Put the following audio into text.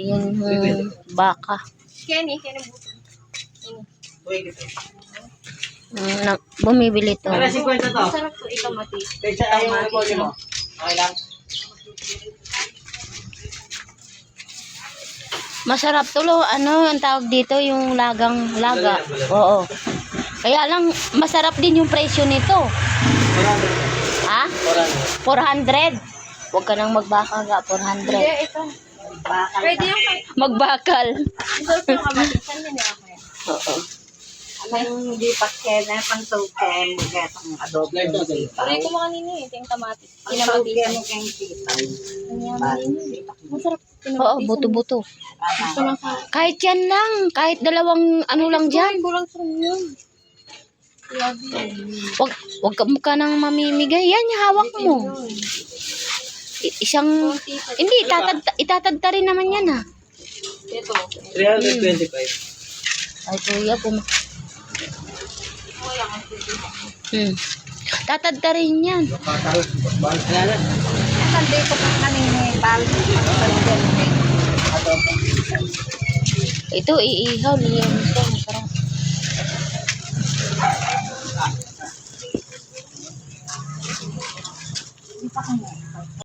Yung baka. Kenny buto. Bumibili to. Ano 50 to? Masarap to ito, Mati. Pizza ayaw mo po mo. Okay lang. Masarap to lo. Ano ang tawag dito? Yung laga. Oo. Kaya lang, masarap din yung presyo nito. 400. Ha? 400. 400. Huwag ka nang magbaka nga, 400. Hindi, ito. Pwede yung Magbakal. masarap yung Mati. Saan din ako yan? Oo. Alam hindi pa kaya na pang token gatong adobo. Pare ko mga kanina eh. Ito yung kamatis. Token Pinamatisan. mo kang kita. Masarap. Oo, buto-buto. Gusto lang sa... Kahit yan lang. Kahit dalawang ano lang dyan. Kulang sa yun. Huwag ka nang mamimigay. Yan, yung hawak mo. Isang... Hindi, itatadta rin naman yan ha. Ito. 325. Ay, kuya, tatadta rin yan. Wala na. Nandito pa kanina bal. Ito, iihaw niya.